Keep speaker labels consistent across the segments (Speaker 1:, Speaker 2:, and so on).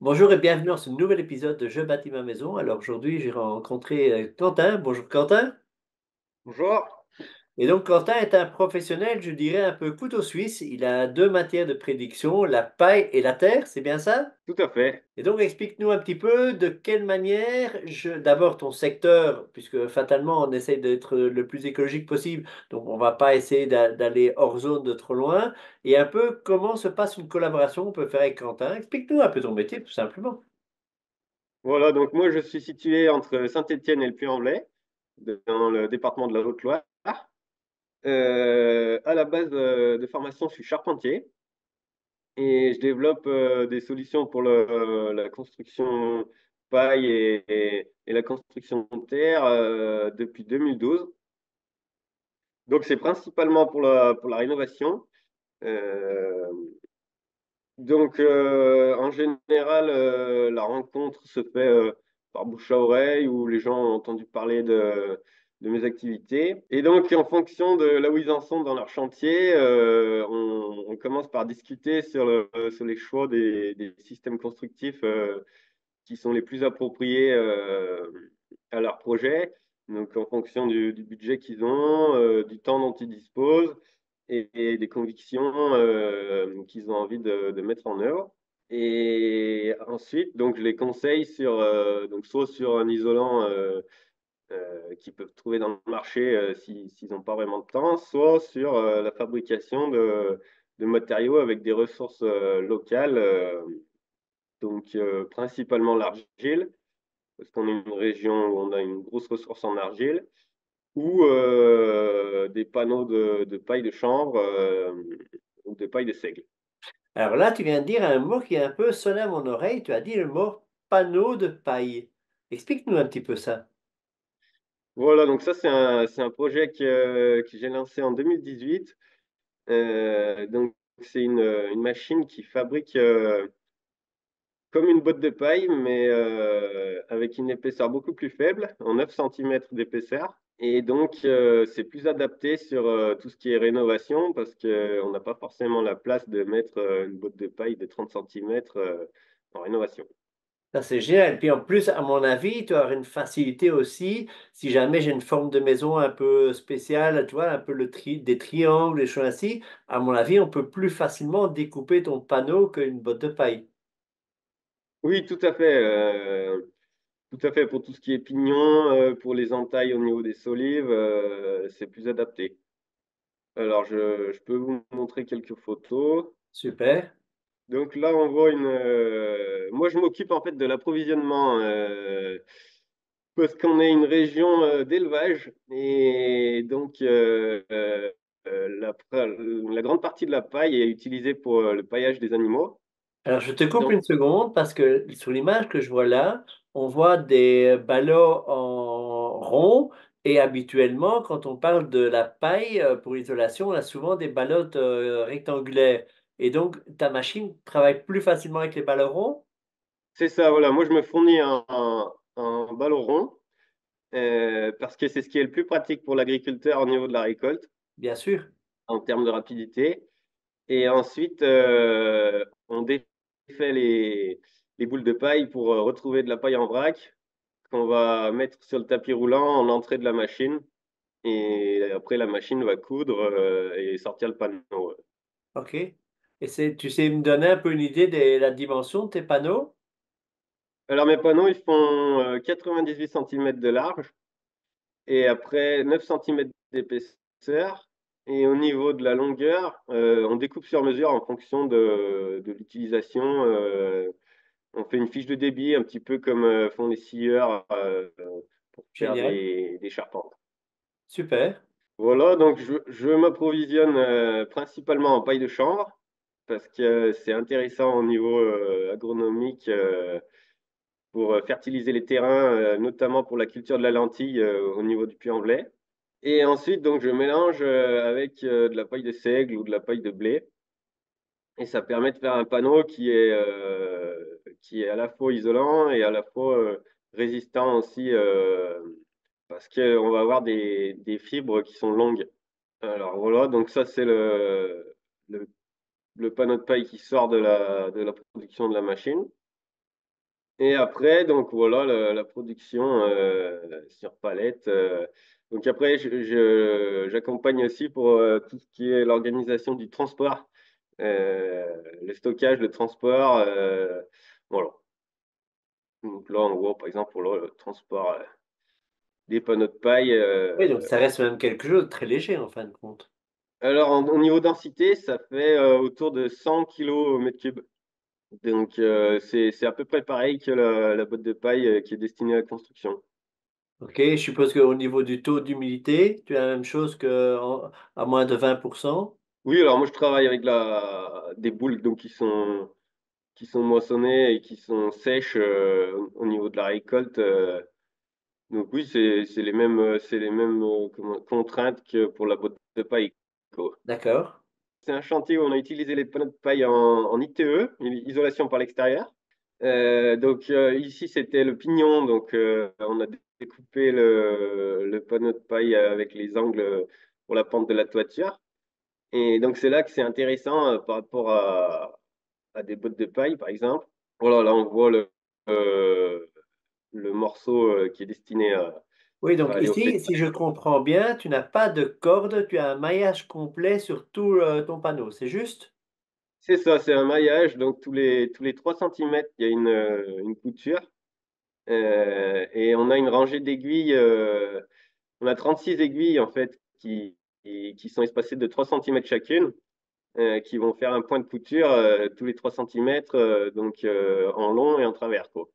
Speaker 1: Bonjour et bienvenue dans ce nouvel épisode de Je bâtis ma maison. Alors aujourd'hui, j'ai rencontré Quentin. Bonjour Quentin.
Speaker 2: Bonjour.
Speaker 1: Et donc Quentin est un professionnel, je dirais, un peu couteau suisse. Il a deux matières de prédiction, la paille et la terre, c'est bien ça?
Speaker 2: Tout à fait.
Speaker 1: Et donc explique-nous un petit peu de quelle manière, d'abord ton secteur, puisque fatalement on essaye d'être le plus écologique possible, donc on va pas essayer d'aller hors zone de trop loin, et un peu comment se passe une collaboration qu'on peut faire avec Quentin. Explique-nous un peu ton métier tout simplement.
Speaker 2: Voilà, donc moi je suis situé entre Saint-Étienne et le Puy-en-Velay, dans le département de la Haute-Loire. À la base de formation, je suis charpentier et je développe des solutions pour la construction paille et la construction de terre depuis 2012. Donc c'est principalement pour la rénovation. Euh, en général, la rencontre se fait par bouche à oreille où les gens ont entendu parler de mes activités. Et donc, en fonction de là où ils en sont dans leur chantier, on commence par discuter sur les choix des systèmes constructifs qui sont les plus appropriés à leur projet. Donc, en fonction du budget qu'ils ont, du temps dont ils disposent et des convictions qu'ils ont envie de mettre en œuvre. Et ensuite, donc, je les conseille donc soit sur un isolant qu'ils peuvent trouver dans le marché s'ils n'ont pas vraiment de temps, soit sur la fabrication de matériaux avec des ressources locales, principalement l'argile, parce qu'on est une région où on a une grosse ressource en argile, ou des panneaux de paille de chanvre ou de paille de seigle.
Speaker 1: Alors là, tu viens de dire un mot qui a un peu sonné à mon oreille. Tu as dit le mot panneau de paille. Explique-nous un petit peu ça.
Speaker 2: Voilà, donc ça, c'est un projet que j'ai lancé en 2018. C'est une machine qui fabrique comme une botte de paille, mais avec une épaisseur beaucoup plus faible, en 9 centimètres d'épaisseur. Et donc, c'est plus adapté sur tout ce qui est rénovation parce qu'on n'a pas forcément la place de mettre une botte de paille de 30 centimètres en rénovation.
Speaker 1: Ça, c'est génial. Puis en plus, à mon avis, tu auras une facilité aussi. Si jamais j'ai une forme de maison un peu spéciale, tu vois, un peu des triangles, des choses ainsi, à mon avis, on peut plus facilement découper ton panneau qu'une botte de paille.
Speaker 2: Oui, tout à fait. Tout à fait. Pour tout ce qui est pignon, pour les entailles au niveau des solives, c'est plus adapté. Alors, je peux vous montrer quelques photos.
Speaker 1: Super.
Speaker 2: Donc là, on voit moi, je m'occupe en fait de l'approvisionnement parce qu'on est une région d'élevage et donc la grande partie de la paille est utilisée pour le paillage des animaux.
Speaker 1: Alors, je te coupe
Speaker 2: Donc,
Speaker 1: une seconde parce que sur l'image que je vois là, on voit des ballots en rond et habituellement, quand on parle de la paille pour l'isolation, on a souvent des ballottes rectangulaires. Et donc, ta machine travaille plus facilement avec les ballots ronds?
Speaker 2: c'est ça, voilà. Moi, je me fournis un ballon rond parce que c'est ce qui est le plus pratique pour l'agriculteur au niveau de la récolte
Speaker 1: Bien sûr.
Speaker 2: en termes de rapidité. Et ensuite, on défait les boules de paille pour retrouver de la paille en vrac qu'on va mettre sur le tapis roulant en entrée de la machine. Et après, la machine va coudre et sortir le panneau.
Speaker 1: OK. Et tu sais me donner un peu une idée de la dimension de tes panneaux?
Speaker 2: Alors, mes panneaux, ils font 98 centimètres de large et après 9 centimètres d'épaisseur. Et au niveau de la longueur, on découpe sur mesure en fonction de l'utilisation. On fait une fiche de débit, un petit peu comme font les scieurs pour faire
Speaker 1: Génial.
Speaker 2: des charpentes.
Speaker 1: Super.
Speaker 2: Voilà, donc je m'approvisionne principalement en paille de chanvre parce que c'est intéressant au niveau agronomique pour fertiliser les terrains, notamment pour la culture de la lentille au niveau du Puy-en-Velay. Et ensuite, donc, je mélange avec de la paille de seigle ou de la paille de blé. Et ça permet de faire un panneau qui est à la fois isolant et à la fois résistant aussi, parce qu'on va avoir des fibres qui sont longues. Alors voilà, donc ça c'est le panneau de paille qui sort de la production de la machine. Et après, donc voilà, la production sur palette. Donc après, j'accompagne aussi pour tout ce qui est l'organisation du transport, le stockage, le transport. Voilà. Donc là, en gros, par exemple, pour le transport des panneaux de paille.
Speaker 1: Oui, donc ça reste même quelque chose de très léger en fin de compte.
Speaker 2: Alors, au niveau densité, ça fait autour de 100 kilos au mètre cube. Donc, c'est à peu près pareil que la botte de paille qui est destinée à la construction.
Speaker 1: Ok, je suppose qu'au niveau du taux d'humidité, tu as la même chose à moins de 20%.
Speaker 2: Oui, alors moi je travaille avec des boules donc qui sont moissonnées et qui sont sèches au niveau de la récolte. Donc oui, c'est les mêmes contraintes que pour la botte de paille, quoi.
Speaker 1: D'accord.
Speaker 2: C'est un chantier où on a utilisé les panneaux de paille en ITE, isolation par l'extérieur. Donc ici c'était le pignon, donc on a découpé le panneau de paille avec les angles pour la pente de la toiture. Et donc c'est là que c'est intéressant par rapport à des bottes de paille, par exemple. Voilà, là on voit euh, le morceau qui est destiné
Speaker 1: Oui,
Speaker 2: à
Speaker 1: donc
Speaker 2: aller au
Speaker 1: ici, si je
Speaker 2: fêtage.
Speaker 1: comprends bien, tu n'as pas de corde, tu as un maillage complet sur tout ton panneau, c'est juste?
Speaker 2: C'est ça, c'est un maillage, donc tous les 3 centimètres, il y a une couture. Et on a une rangée d'aiguilles, on a 36 aiguilles en fait qui sont espacées de 3 centimètres chacune, qui vont faire un point de couture tous les 3 centimètres, donc en long et en travers, quoi.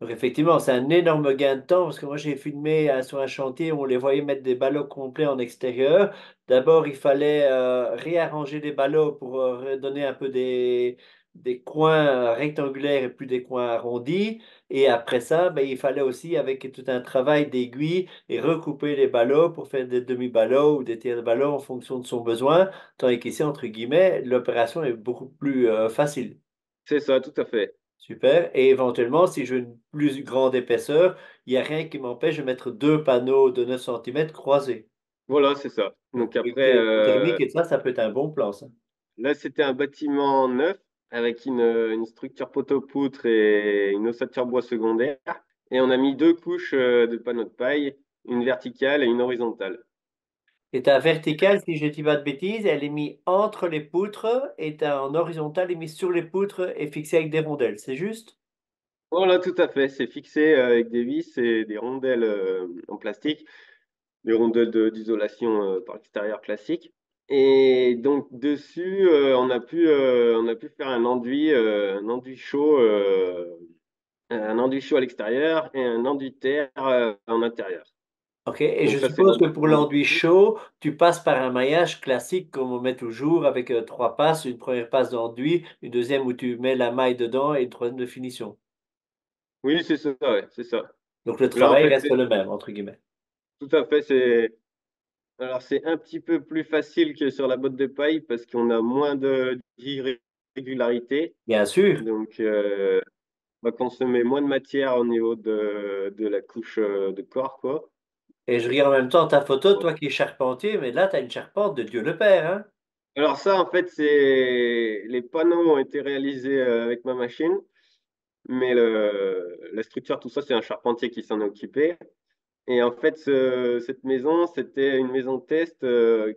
Speaker 1: Donc effectivement, c'est un énorme gain de temps parce que moi j'ai filmé sur un chantier où on les voyait mettre des ballots complets en extérieur. D'abord, il fallait réarranger les ballots pour donner un peu des coins rectangulaires et plus des coins arrondis. Et après ça, ben, il fallait aussi, avec tout un travail d'aiguille, et recouper les ballots pour faire des demi-ballots ou des tiers de ballots en fonction de son besoin. Tandis qu'ici, entre guillemets, l'opération est beaucoup plus facile.
Speaker 2: C'est ça, tout à fait.
Speaker 1: Super. Et éventuellement, si je veux une plus grande épaisseur, il n'y a rien qui m'empêche de mettre deux panneaux de 9 centimètres croisés.
Speaker 2: Voilà, c'est ça.
Speaker 1: Donc,
Speaker 2: Donc
Speaker 1: avec
Speaker 2: après,
Speaker 1: question thermique et ça peut être un bon plan, ça.
Speaker 2: là, c'était un bâtiment neuf avec une structure poteau-poutre et une ossature bois secondaire. Et on a mis 2 couches de panneaux de paille, une verticale et une horizontale.
Speaker 1: Et ta verticale, si je ne dis pas de bêtises, elle est mise entre les poutres et ta en horizontale, elle est mise sur les poutres et fixée avec des rondelles. C'est juste?
Speaker 2: Voilà, tout à fait. C'est fixé avec des vis et des rondelles en plastique, des rondelles d'isolation par l'extérieur classique. Et donc dessus, on a pu faire un enduit chaud, un enduit chaud à l'extérieur et un enduit terre en intérieur.
Speaker 1: OK. Et
Speaker 2: Donc
Speaker 1: je
Speaker 2: ça, c'est
Speaker 1: suppose que pour
Speaker 2: l'enduit
Speaker 1: l'enduit
Speaker 2: chaud.
Speaker 1: chaud, tu passes par un maillage classique comme on met toujours avec trois passes. Une première passe d'enduit, une deuxième où tu mets la maille dedans et une troisième de finition.
Speaker 2: Oui, c'est ça, ouais, c'est ça.
Speaker 1: Donc le
Speaker 2: Là, en
Speaker 1: travail
Speaker 2: fait,
Speaker 1: reste le même, entre guillemets.
Speaker 2: tout à fait, alors c'est un petit peu plus facile que sur la botte de paille parce qu'on a moins d'irrégularité.
Speaker 1: Bien sûr.
Speaker 2: Donc, on va consommer moins de matière au niveau de la couche de corps, quoi.
Speaker 1: Et je regarde en même temps ta photo, toi qui es charpentier, mais là, tu as une charpente de Dieu le Père, hein?
Speaker 2: Alors ça, en fait, les panneaux ont été réalisés avec ma machine, mais la structure, tout ça, c'est un charpentier qui s'en est occupé. Et en fait, cette maison, c'était une maison de test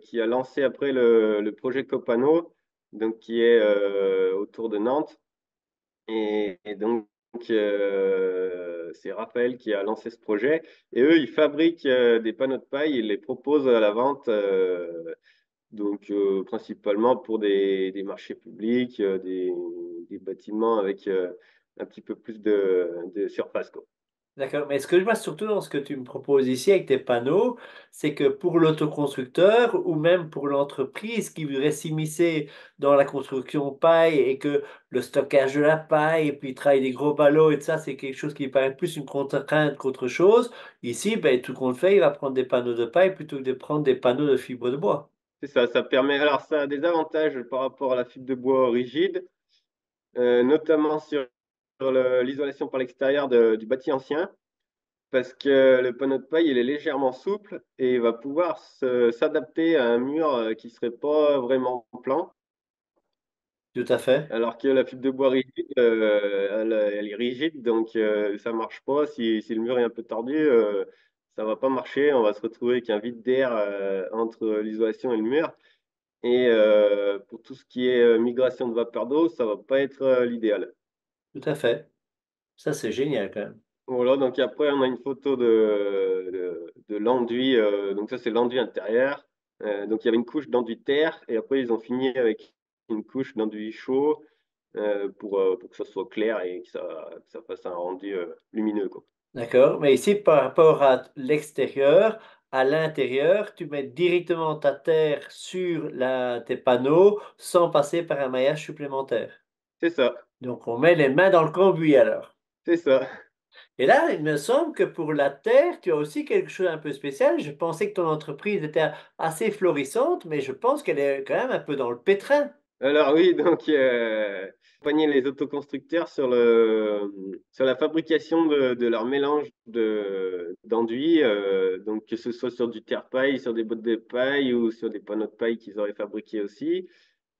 Speaker 2: qui a lancé après le projet Copano, donc qui est autour de Nantes. Et donc, c'est Raphaël qui a lancé ce projet. Et eux, ils fabriquent des panneaux de paille et les proposent à la vente, donc principalement pour des marchés publics, des bâtiments avec un petit peu plus de surface, quoi.
Speaker 1: D'accord. Mais ce que je vois surtout dans ce que tu me proposes ici avec tes panneaux, c'est que pour l'autoconstructeur ou même pour l'entreprise qui voudrait s'immiscer dans la construction paille et que le stockage de la paille et puis travailler des gros ballots et tout ça, c'est quelque chose qui paraît plus une contrainte qu'autre chose. Ici, ben, tout compte fait, il va prendre des panneaux de paille plutôt que de prendre des panneaux de fibre de bois.
Speaker 2: C'est ça, ça permet. Alors, ça a des avantages par rapport à la fibre de bois rigide, notamment sur l'isolation par l'extérieur du bâti ancien, parce que le panneau de paille, il est légèrement souple et il va pouvoir s'adapter à un mur qui serait pas vraiment plan,
Speaker 1: Tout à fait.
Speaker 2: alors que la fibre de bois rigide, elle est rigide, donc ça marche pas. Si le mur est un peu tordu, ça va pas marcher. On va se retrouver avec un vide d'air entre l'isolation et le mur. Et pour tout ce qui est migration de vapeur d'eau, ça va pas être l'idéal.
Speaker 1: Tout à fait. Ça, c'est génial quand même.
Speaker 2: Voilà, donc après, on a une photo de l'enduit. Donc ça, c'est l'enduit intérieur. Donc il y avait une couche d'enduit de terre et après, ils ont fini avec une couche d'enduit chaud pour que ça soit clair et que ça fasse un rendu lumineux, quoi.
Speaker 1: D'accord. Mais ici, par rapport à l'extérieur, à l'intérieur, tu mets directement ta terre sur tes panneaux sans passer par un maillage supplémentaire.
Speaker 2: C'est ça,
Speaker 1: Donc, on met les mains dans le cambouis alors.
Speaker 2: c'est ça.
Speaker 1: Et là, il me semble que pour la terre, tu as aussi quelque chose un peu spécial. Je pensais que ton entreprise était assez florissante, mais je pense qu'elle est quand même un peu dans le pétrin.
Speaker 2: Alors oui, donc accompagner les autoconstructeurs sur la fabrication de leur mélange d'enduit, donc que ce soit sur du terre-paille, sur des bottes de paille ou sur des panneaux de paille qu'ils auraient fabriqués aussi.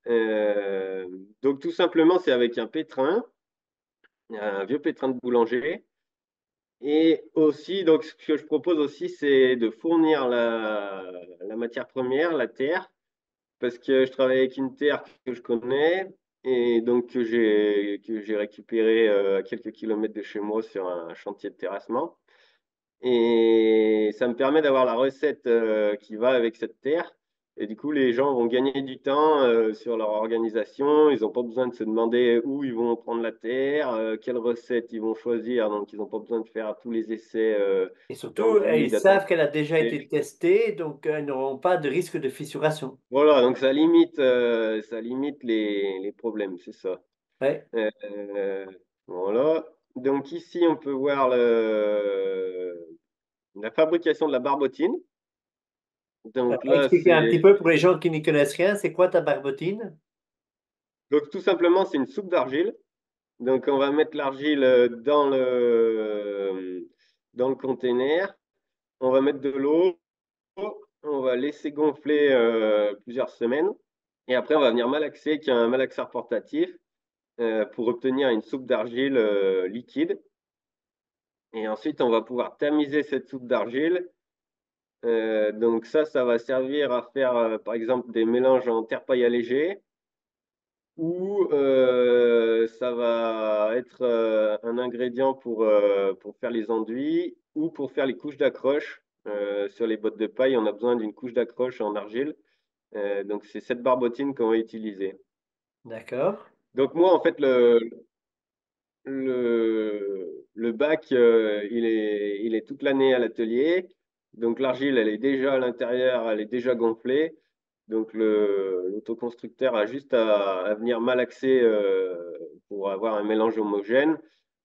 Speaker 2: Euh, donc tout simplement, c'est avec un vieux pétrin de boulanger. Et aussi, donc ce que je propose aussi, c'est de fournir la matière première, la terre parce que je travaille avec une terre que je connais et donc que j'ai récupérée à quelques kilomètres de chez moi sur un chantier de terrassement. Et ça me permet d'avoir la recette qui va avec cette terre. Et du coup, les gens vont gagner du temps sur leur organisation. Ils n'ont pas besoin de se demander où ils vont prendre la terre, quelle recette ils vont choisir. Donc, ils n'ont pas besoin de faire tous les essais
Speaker 1: Et surtout,
Speaker 2: d'enduit,
Speaker 1: ils
Speaker 2: d'attendre.
Speaker 1: savent qu'elle a déjà été testée, donc ils n'auront pas de risque de fissuration.
Speaker 2: Voilà, donc ça limite les problèmes, c'est ça.
Speaker 1: Ouais.
Speaker 2: Euh, voilà. Donc ici, on peut voir la fabrication de la barbotine. Donc là,
Speaker 1: Expliquer un petit
Speaker 2: c'est
Speaker 1: peu pour les gens qui n'y connaissent rien, c'est quoi ta barbotine?
Speaker 2: donc tout simplement c'est une soupe d'argile. Donc on va mettre l'argile dans le container. On va mettre de l'eau. On va laisser gonfler plusieurs semaines. Et après, on va venir malaxer avec un malaxeur portatif pour obtenir une soupe d'argile liquide. Et ensuite, on va pouvoir tamiser cette soupe d'argile. Donc ça va servir à faire, par exemple, des mélanges en terre-paille allégée ou ça va être un ingrédient pour faire les enduits ou pour faire les couches d'accroche. Sur les bottes de paille, on a besoin d'une couche d'accroche en argile. Donc c'est cette barbotine qu'on va utiliser.
Speaker 1: D'accord.
Speaker 2: Donc moi, en fait, le bac, il est toute l'année à l'atelier. Donc l'argile, elle est déjà à l'intérieur, elle est déjà gonflée. Donc l'autoconstructeur a juste à venir malaxer pour avoir un mélange homogène,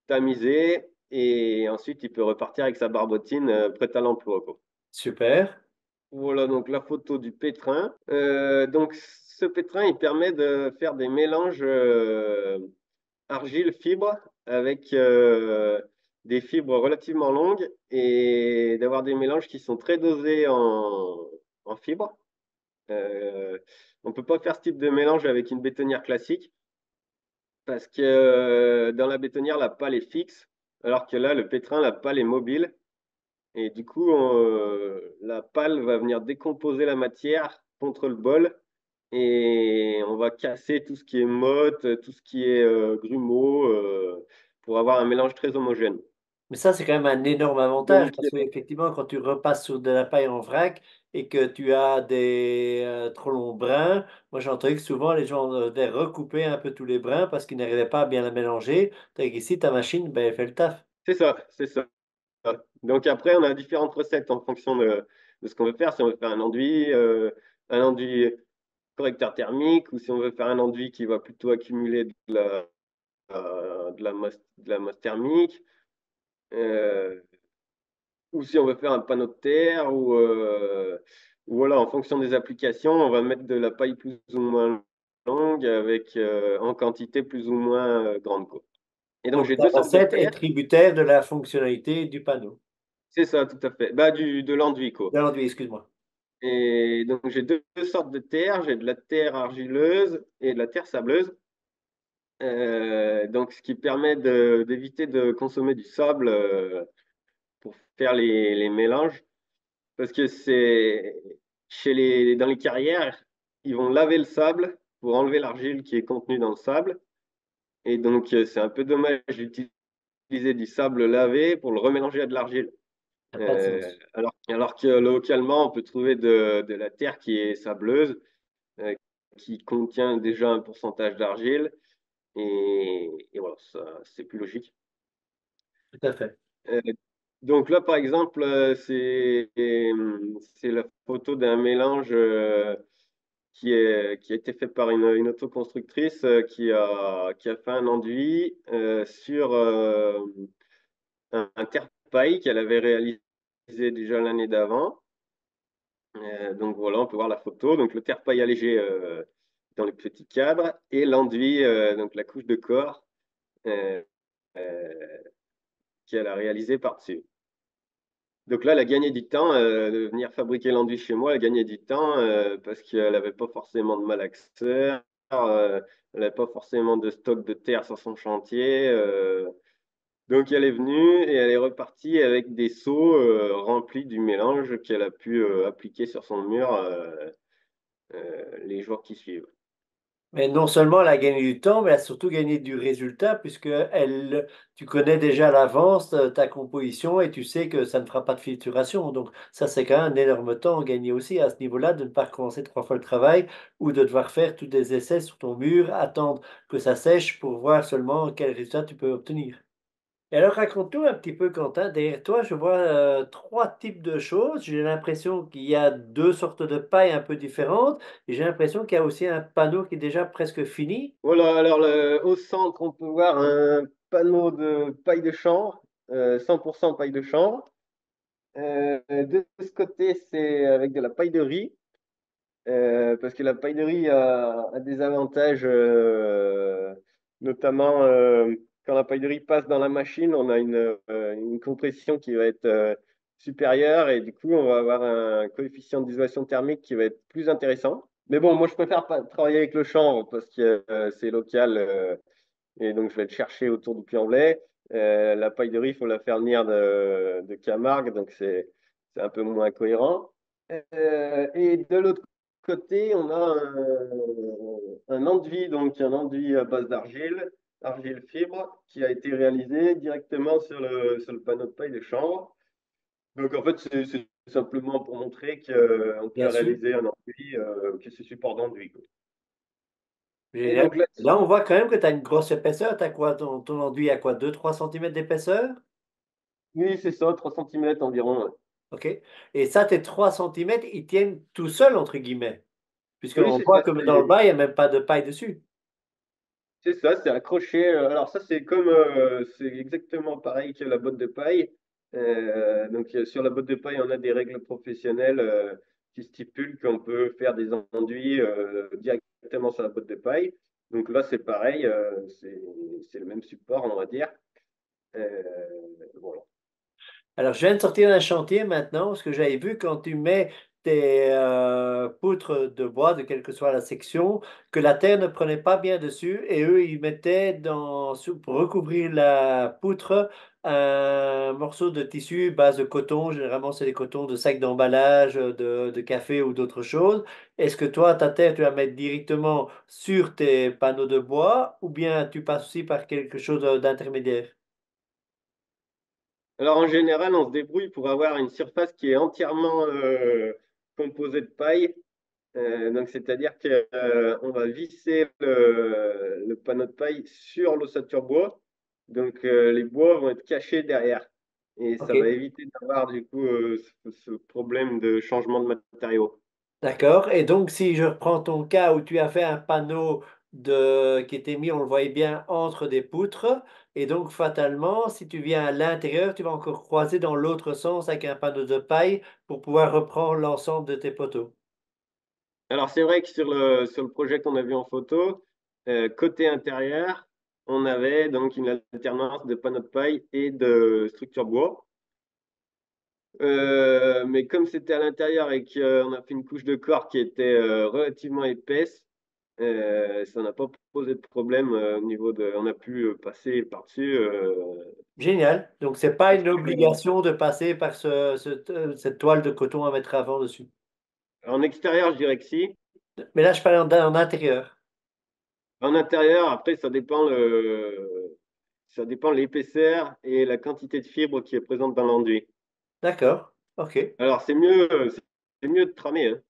Speaker 2: tamiser, et ensuite il peut repartir avec sa barbotine prête à l'emploi, quoi.
Speaker 1: Super.
Speaker 2: Voilà donc la photo du pétrin. Donc ce pétrin, il permet de faire des mélanges argile-fibre avec des fibres relativement longues et d'avoir des mélanges qui sont très dosés en fibres. On ne peut pas faire ce type de mélange avec une bétonnière classique parce que dans la bétonnière, la pale est fixe, alors que là, le pétrin, la pale est mobile. Et du coup, la pale va venir décomposer la matière contre le bol et on va casser tout ce qui est motte, tout ce qui est grumeaux pour avoir un mélange très homogène.
Speaker 1: Mais ça, c'est quand même un énorme avantage
Speaker 2: Donc,
Speaker 1: parce qu'effectivement, quand tu repasses sur de la paille en vrac et que tu as des trop longs brins, moi j'ai entendu que souvent les gens devaient recouper un peu tous les brins parce qu'ils n'arrivaient pas à bien la mélanger. Tandis qu'ici, ta machine, ben, elle fait le taf.
Speaker 2: c'est ça, c'est ça. Donc après, on a différentes recettes en fonction de ce qu'on veut faire. Si on veut faire un enduit correcteur thermique ou si on veut faire un enduit qui va plutôt accumuler de la masse thermique. Euh, ou si on veut faire un panneau de terre, ou voilà, en fonction des applications, on va mettre de la paille plus ou moins longue avec en quantité plus ou moins grande, quoi. Et donc
Speaker 1: Donc
Speaker 2: j'ai
Speaker 1: ta
Speaker 2: deux sortes de
Speaker 1: recette est
Speaker 2: terre,
Speaker 1: tributaire de la fonctionnalité du panneau.
Speaker 2: c'est ça, tout à fait. Bah, de l'enduit, quoi.
Speaker 1: De l'enduit, excuse-moi.
Speaker 2: Et donc j'ai deux sortes de terre, j'ai de la terre argileuse et de la terre sableuse. Donc, ce qui permet d'éviter de consommer du sable pour faire les mélanges. Parce que c'est dans les carrières, ils vont laver le sable pour enlever l'argile qui est contenue dans le sable. Et donc, c'est un peu dommage d'utiliser du sable lavé pour le remélanger à de l'argile.
Speaker 1: Ça n'a pas de sens.
Speaker 2: Alors que localement, on peut trouver de la terre qui est sableuse, euh, qui contient déjà un pourcentage d'argile. Et voilà, ça, c'est plus logique.
Speaker 1: Tout à fait.
Speaker 2: Euh, donc là, par exemple, c'est la photo d'un mélange qui a été fait par une autoconstructrice qui a fait un enduit sur un terre-paille qu'elle avait réalisé déjà l'année d'avant. Donc voilà, on peut voir la photo. Donc le terre-paille allégé dans les petits cadres et l'enduit, donc la couche de corps euh, euh, qu'elle a réalisé par-dessus. Donc là, elle a gagné du temps de venir fabriquer l'enduit chez moi. Elle a gagné du temps parce qu'elle n'avait pas forcément de malaxeur, elle n'avait pas forcément de stock de terre sur son chantier. Donc elle est venue et elle est repartie avec des seaux remplis du mélange qu'elle a pu appliquer sur son mur les jours qui suivent.
Speaker 1: Mais non seulement elle a gagné du temps, mais elle a surtout gagné du résultat, puisque tu connais déjà à l'avance ta composition et tu sais que ça ne fera pas de filtration. Donc ça, c'est quand même un énorme temps gagné aussi à ce niveau-là, de ne pas recommencer trois fois le travail ou de devoir faire tous des essais sur ton mur, attendre que ça sèche pour voir seulement quel résultat tu peux obtenir. Et alors, raconte-nous un petit peu, Quentin. Derrière toi, je vois trois types de choses. J'ai l'impression qu'il y a deux sortes de pailles un peu différentes. Et j'ai l'impression qu'il y a aussi un panneau qui est déjà presque fini.
Speaker 2: Voilà, alors au centre, on peut voir un panneau de paille de chanvre, 100% paille de chanvre. De ce côté, c'est avec de la paille de riz, parce que la paille de riz a des avantages, notamment quand la paille de riz passe dans la machine, on a une compression qui va être supérieure et du coup, on va avoir un coefficient d'isolation thermique qui va être plus intéressant. Mais bon, moi, je préfère pas travailler avec le chanvre parce que c'est local et donc je vais le chercher autour du Puy-en-Velay. La paille de riz, il faut la faire venir de Camargue, donc c'est un peu moins cohérent. Et de l'autre côté, on a un enduit, donc un enduit à base d'argile, argile fibre, qui a été réalisé directement sur le panneau de paille de chanvre. Donc en fait, c'est simplement pour montrer qu'on peut
Speaker 1: Bien sûr.
Speaker 2: réaliser un enduit, que c'est support d'enduit, quoi. Et
Speaker 1: Génial.
Speaker 2: donc là,
Speaker 1: Là, on voit quand même que tu as une grosse épaisseur. Tu as quoi? Ton enduit a quoi? 2-3 centimètres d'épaisseur?
Speaker 2: oui, c'est ça, 3 centimètres environ. Ouais.
Speaker 1: OK. Et ça, tes 3 centimètres, ils tiennent tout seuls, entre guillemets.
Speaker 2: Oui,
Speaker 1: Puisqu'on
Speaker 2: c'est
Speaker 1: voit
Speaker 2: ça.
Speaker 1: que dans le bas, il n'y a même pas de paille dessus.
Speaker 2: C'est ça, c'est accroché. Alors ça, c'est exactement pareil que la botte de paille. Donc sur la botte de paille, on a des règles professionnelles qui stipulent qu'on peut faire des enduits directement sur la botte de paille. Donc là, c'est pareil, c'est le même support, on va dire. Euh, voilà.
Speaker 1: Alors, je viens de sortir d'un chantier maintenant, parce que j'avais vu quand tu mets tes poutres de bois, de quelle que soit la section, que la terre ne prenait pas bien dessus, et eux, ils mettaient pour recouvrir la poutre un morceau de tissu base de coton. Généralement, c'est des cotons de sacs d'emballage, de café ou d'autres choses. Est-ce que toi, ta terre, tu la mets directement sur tes panneaux de bois, ou bien tu passes aussi par quelque chose d'intermédiaire?
Speaker 2: Alors en général, on se débrouille pour avoir une surface qui est entièrement composée de paille. Donc, c'est-à-dire qu'on va visser le panneau de paille sur l'ossature bois. Donc, les bois vont être cachés derrière. Et ça va
Speaker 1: OK.
Speaker 2: éviter d'avoir du coup ce problème de changement de matériaux.
Speaker 1: D'accord. Et donc, si je reprends ton cas où tu as fait un panneau qui était mis, on le voyait bien, entre des poutres, et donc fatalement, si tu viens à l'intérieur, tu vas encore croiser dans l'autre sens avec un panneau de paille pour pouvoir reprendre l'ensemble de tes poteaux.
Speaker 2: Alors, c'est vrai que sur le projet qu'on a vu en photo, côté intérieur, on avait donc une alternance de panneaux de paille et de structure bois. Mais comme c'était à l'intérieur et qu'on a fait une couche de corps qui était relativement épaisse, Ça n'a pas posé de problème au niveau de. On a pu passer par-dessus.
Speaker 1: Génial. Donc, c'est pas
Speaker 2: Parce
Speaker 1: une
Speaker 2: que,
Speaker 1: obligation de passer par cette toile de coton à mettre avant dessus.
Speaker 2: en extérieur, je dirais que si.
Speaker 1: Mais là, je parle en intérieur.
Speaker 2: En intérieur, après, ça dépend de l'épaisseur et la quantité de fibres qui est présente dans l'enduit.
Speaker 1: D'accord. OK.
Speaker 2: Alors, c'est mieux de tramer, hein.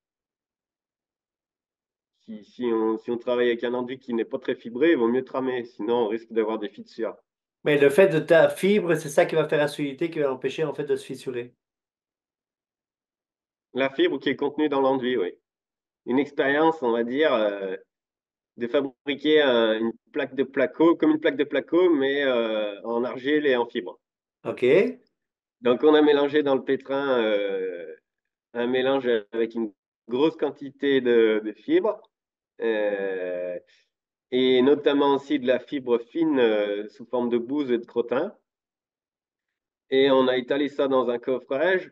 Speaker 2: Si on travaille avec un enduit qui n'est pas très fibré, il vaut mieux tramer. Sinon, on risque d'avoir des fissures.
Speaker 1: Mais le fait de ta fibre, c'est ça qui va faire la solidité, qui va empêcher en fait de se fissurer.
Speaker 2: La fibre qui est contenue dans l'enduit, oui. Une expérience, on va dire, de fabriquer une plaque de placo, comme une plaque de placo, mais en argile et en fibre.
Speaker 1: OK.
Speaker 2: Donc, on a mélangé dans le pétrin un mélange avec une grosse quantité de fibres, euh, et notamment aussi de la fibre fine sous forme de bouse et de crottin. Et on a étalé ça dans un coffrage,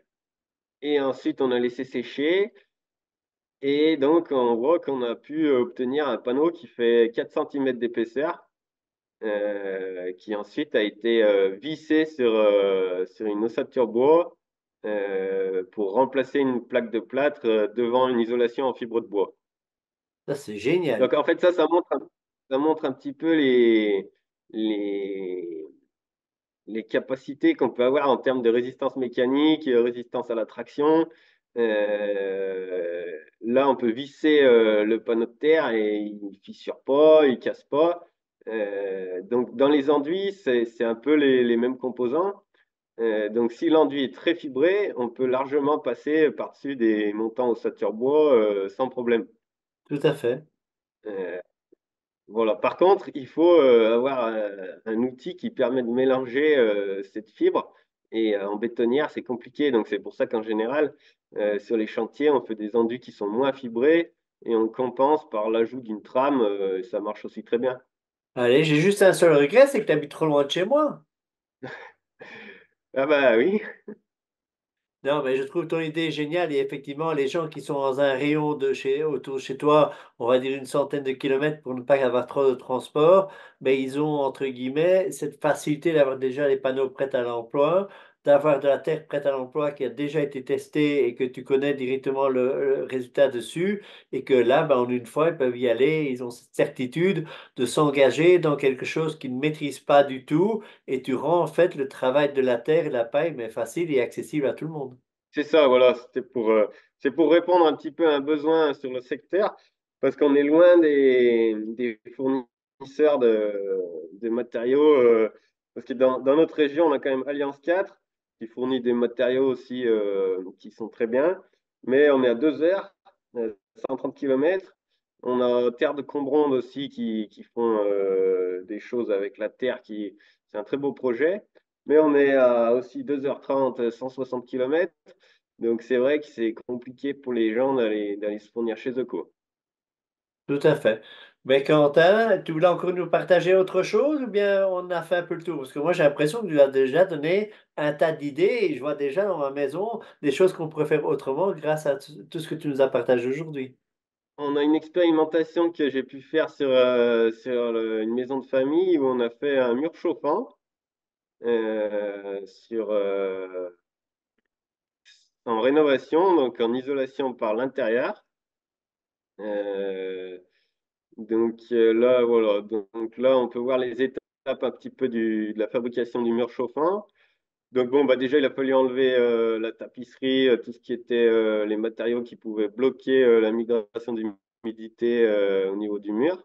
Speaker 2: et ensuite on a laissé sécher. Et donc, on voit qu'on a pu obtenir un panneau qui fait 4 cm d'épaisseur, qui ensuite a été vissé sur une ossature bois pour remplacer une plaque de plâtre devant une isolation en fibre de bois.
Speaker 1: Ça, c'est génial.
Speaker 2: Donc en fait, ça montre un petit peu les, les capacités qu'on peut avoir en termes de résistance mécanique, résistance à la traction. Là, on peut visser le panneau de terre et il ne fissure pas, il ne casse pas. Donc dans les enduits, c'est un peu les mêmes composants. Donc si l'enduit est très fibré, on peut largement passer par-dessus des montants ossature bois sans problème.
Speaker 1: Tout à fait.
Speaker 2: Euh, Voilà. Par contre, il faut avoir un outil qui permet de mélanger cette fibre. Et en bétonnière, c'est compliqué. Donc, c'est pour ça qu'en général, sur les chantiers, on fait des enduits qui sont moins fibrés et on compense par l'ajout d'une trame. Et ça marche aussi très bien.
Speaker 1: Allez, j'ai juste un seul regret, c'est que tu habites trop loin de chez moi.
Speaker 2: Ah bah oui,
Speaker 1: Non, mais je trouve ton idée géniale et effectivement, les gens qui sont dans un rayon autour de chez toi, on va dire une centaine de kilomètres pour ne pas avoir trop de transport, mais ils ont, entre guillemets, cette facilité d'avoir déjà les panneaux prêts à l'emploi, d'avoir de la terre prête à l'emploi qui a déjà été testée et que tu connais directement le résultat dessus et que là, ben, en une fois, ils peuvent y aller, ils ont cette certitude de s'engager dans quelque chose qu'ils ne maîtrisent pas du tout et tu rends en fait le travail de la terre et la paille, mais facile et accessible à tout le monde.
Speaker 2: c'est ça. Voilà, c'est pour répondre un petit peu à un besoin sur le secteur parce qu'on est loin des fournisseurs de matériaux. Parce que dans notre région, on a quand même Alliance 4 qui fournit des matériaux aussi qui sont très bien. Mais on est à 2 heures, 130 km. On a Terre de Combronde aussi qui font des choses avec la terre. C'est un très beau projet. Mais on est à aussi 2h30, 160 km. Donc c'est vrai que c'est compliqué pour les gens d'aller se fournir chez eux, quoi.
Speaker 1: Tout à fait. Mais Quentin, tu voulais encore nous partager autre chose ou bien on a fait un peu le tour? Parce que moi j'ai l'impression que tu as déjà donné un tas d'idées et je vois déjà dans ma maison des choses qu'on pourrait faire autrement grâce à tout ce que tu nous as partagé aujourd'hui.
Speaker 2: On a une expérimentation que j'ai pu faire une maison de famille où on a fait un mur chauffant en rénovation, donc en isolation par l'intérieur. Euh, là, voilà. Donc là, on peut voir les étapes un petit peu de la fabrication du mur chauffant. Donc bon, bah déjà, il a fallu enlever la tapisserie, tout ce qui était les matériaux qui pouvaient bloquer la migration d'humidité au niveau du mur.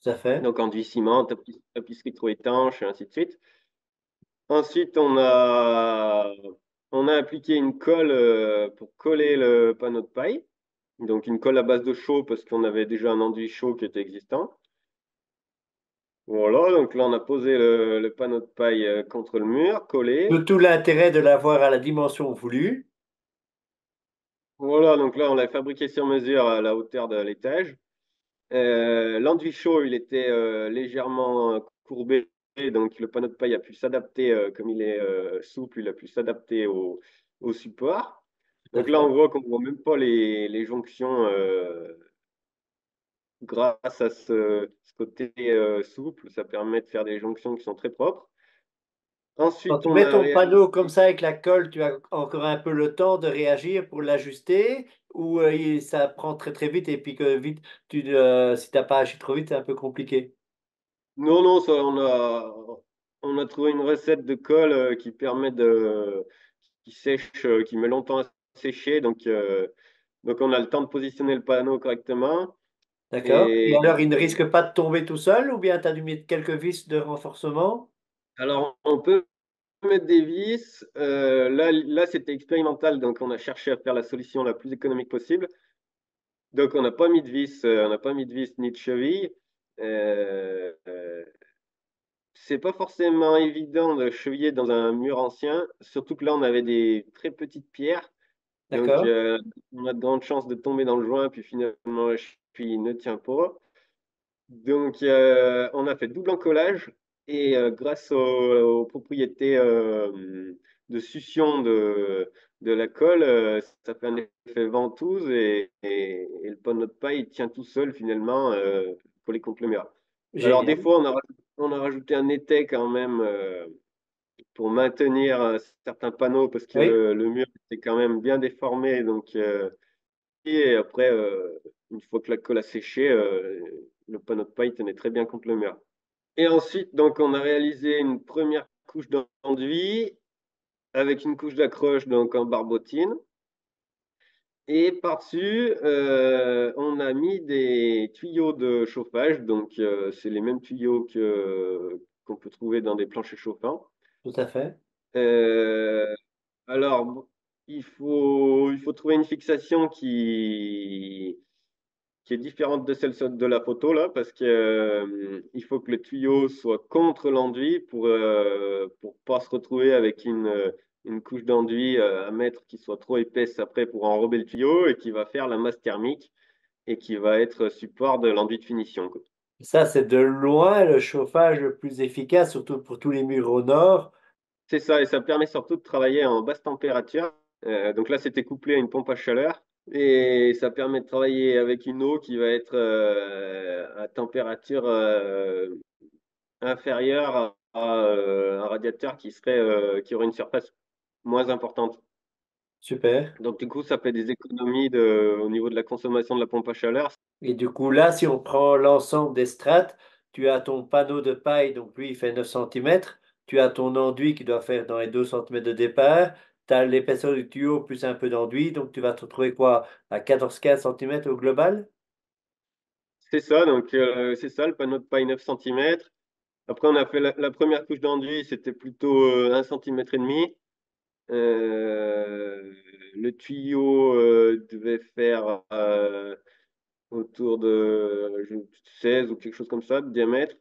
Speaker 1: Tout à fait.
Speaker 2: Donc enduit ciment, tapisserie trop étanche, et ainsi de suite. Ensuite, on a appliqué une colle pour coller le panneau de paille. Donc une colle à base de chaux parce qu'on avait déjà un enduit chaud qui était existant. Voilà, donc là, on a posé le panneau de paille contre le mur, collé.
Speaker 1: Tout l'intérêt de l'avoir à la dimension voulue.
Speaker 2: Voilà, donc là, on l'a fabriqué sur mesure à la hauteur de l'étage. L'enduit chaud, il était légèrement courbé, donc le panneau de paille a pu s'adapter, comme il est souple, il a pu s'adapter au support.
Speaker 1: Tout à
Speaker 2: Donc là, on
Speaker 1: fait.
Speaker 2: voit qu'on ne voit même pas les jonctions grâce à ce côté souple, ça permet de faire des jonctions qui sont très propres.
Speaker 1: Quand
Speaker 2: Ensuite,
Speaker 1: tu
Speaker 2: on
Speaker 1: mets
Speaker 2: a
Speaker 1: ton panneau comme
Speaker 2: réalisé.
Speaker 1: ça avec la colle, tu as encore un peu le temps de réagir pour l'ajuster ou ça prend très très vite et puis que vite, si tu n'as pas agi trop vite, c'est un peu compliqué.
Speaker 2: Non, non, ça, on a trouvé une recette de colle qui permet qui sèche, qui met longtemps à sécher. Donc on a le temps de positionner le panneau correctement.
Speaker 1: D'accord? Et
Speaker 2: Et
Speaker 1: alors, il ne risque pas de tomber tout seul ou bien tu as dû mettre quelques vis de renforcement?
Speaker 2: alors, on peut mettre des vis. Là, c'était expérimental, donc on a cherché à faire la solution la plus économique possible. Donc, on n'a pas mis de vis, on n'a pas mis de vis ni de cheville. Euh, euh, c'est pas forcément évident de cheviller dans un mur ancien, surtout que là, on avait des très petites pierres. Donc,
Speaker 1: D'accord?
Speaker 2: on a de grandes chances de tomber dans le joint, puis finalement, la cheville ne tient pas. Donc, on a fait double encollage et grâce aux propriétés de succion de la colle, ça fait un effet ventouse et le panneau de paille il tient tout seul finalement collé contre le mur. Alors, des
Speaker 1: Génial.
Speaker 2: fois, on a rajouté un étai quand même pour maintenir certains panneaux parce que
Speaker 1: Oui.
Speaker 2: le mur était quand même bien déformé. Et après, une fois que la colle a séché, le panneau de paille tenait très bien contre le mur. Et ensuite, donc, on a réalisé une première couche d'enduit avec une couche d'accroche donc en barbotine. Et par-dessus, on a mis des tuyaux de chauffage. Donc, c'est les mêmes tuyaux qu'on peut trouver dans des planchers chauffants.
Speaker 1: Tout à fait.
Speaker 2: Euh, alors, bon, il faut trouver une fixation qui est différente de celle de la photo là, parce que, il faut que le tuyau soit contre l'enduit pour pas se retrouver avec une couche d'enduit à mettre qui soit trop épaisse après pour enrober le tuyau et qui va faire la masse thermique et qui va être support de l'enduit de finition, quoi.
Speaker 1: Ça, c'est de loin le chauffage le plus efficace, surtout pour tous les murs au nord.
Speaker 2: C'est ça, et ça permet surtout de travailler en basse température. Donc là, c'était couplé à une pompe à chaleur. Et ça permet de travailler avec une eau qui va être à température inférieure à un radiateur qui aurait une surface moins importante.
Speaker 1: Super.
Speaker 2: Donc du coup, ça fait des économies au niveau de la consommation de la pompe à chaleur.
Speaker 1: Et du coup, là, si on prend l'ensemble des strates, tu as ton panneau de paille, donc lui, il fait 9 centimètres. Tu as ton enduit qui doit faire dans les 2 centimètres de départ. Tu as l'épaisseur du tuyau plus un peu d'enduit, donc tu vas te retrouver quoi? À 14-15 centimètres au global?
Speaker 2: C'est ça, donc c'est ça, le panneau de paille 9 cm. Après, on a fait la première couche d'enduit, c'était plutôt 1 cm et demi. Le tuyau devait faire autour de 16 ou quelque chose comme ça de diamètre.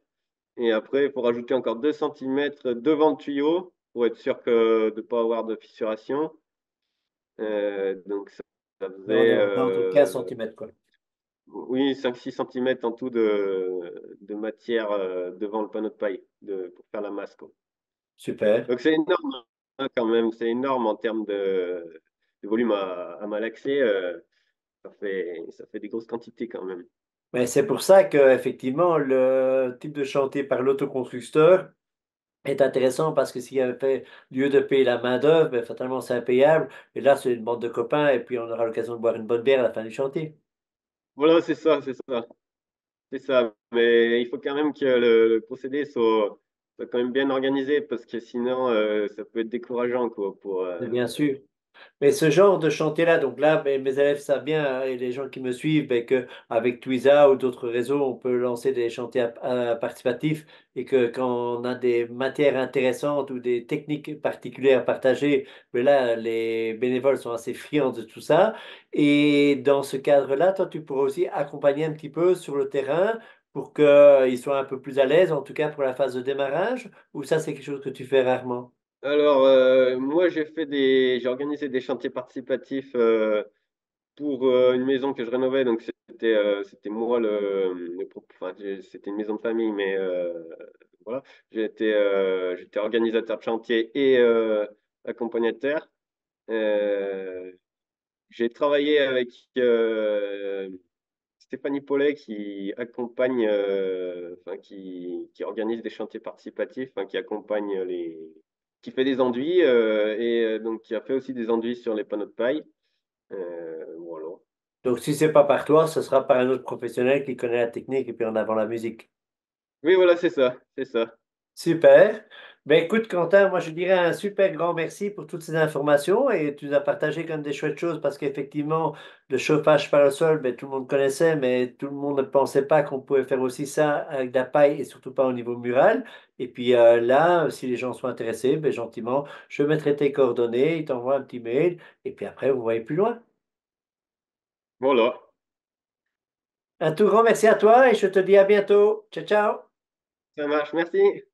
Speaker 2: Et après, il faut rajouter encore 2 cm devant le tuyau pour être sûr de ne pas avoir de fissuration. Donc, ça
Speaker 1: Mais on est
Speaker 2: faisait
Speaker 1: entre 15 centimètres, quoi.
Speaker 2: oui, 5-6 cm en tout de matière devant le panneau de paille pour faire la masse, quoi.
Speaker 1: Super.
Speaker 2: Donc, c'est énorme hein, quand même. C'est énorme en termes de volume à malaxer. Ça fait des grosses quantités quand même.
Speaker 1: Mais c'est pour ça que, effectivement, le type de chantier par l'autoconstructeur est intéressant parce que s'il y avait fait, lieu de payer la main-d'œuvre, ben, fatalement, c'est impayable. Et là, c'est une bande de copains et puis on aura l'occasion de boire une bonne bière à la fin du chantier.
Speaker 2: Voilà, c'est ça, c'est ça. C'est ça. Mais il faut quand même que le procédé soit quand même bien organisé parce que sinon, ça peut être décourageant, quoi,
Speaker 1: Mais bien sûr. Mais ce genre de chantier-là, donc là, mes élèves savent bien, hein, et les gens qui me suivent, ben, qu'avec Twiza ou d'autres réseaux, on peut lancer des chantiers participatifs et que quand on a des matières intéressantes ou des techniques particulières partagées, ben là, les bénévoles sont assez friands de tout ça. Et dans ce cadre-là, toi, tu pourrais aussi accompagner un petit peu sur le terrain pour qu'ils soient un peu plus à l'aise, en tout cas pour la phase de démarrage, ou ça, c'est quelque chose que tu fais rarement?
Speaker 2: Alors, moi, j'ai organisé des chantiers participatifs pour une maison que je rénovais. Donc, c'était moi c'était une maison de famille, mais voilà. J'étais organisateur de chantier et accompagnateur. Euh, j'ai travaillé avec Stéphanie Paulet qui accompagne, enfin, qui organise des chantiers participatifs, enfin, qui accompagne qui fait des enduits donc qui a fait aussi des enduits sur les panneaux de paille. Voilà.
Speaker 1: Donc, si c'est pas par toi, ce sera par un autre professionnel qui connaît la technique et puis en avant la musique.
Speaker 2: Oui, voilà, c'est ça, c'est ça.
Speaker 1: Super. Ben écoute, Quentin, moi je dirais un super grand merci pour toutes ces informations et tu nous as partagé comme des chouettes choses parce qu'effectivement, le chauffage par le sol, ben, tout le monde connaissait, mais tout le monde ne pensait pas qu'on pouvait faire aussi ça avec de la paille et surtout pas au niveau mural. Et puis là, si les gens sont intéressés, ben, gentiment, je mettrai tes coordonnées, ils t'envoient un petit mail et puis après, vous voyez plus loin.
Speaker 2: Voilà,
Speaker 1: Un tout grand merci à toi et je te dis à bientôt. Ciao, ciao.
Speaker 2: ça marche, merci.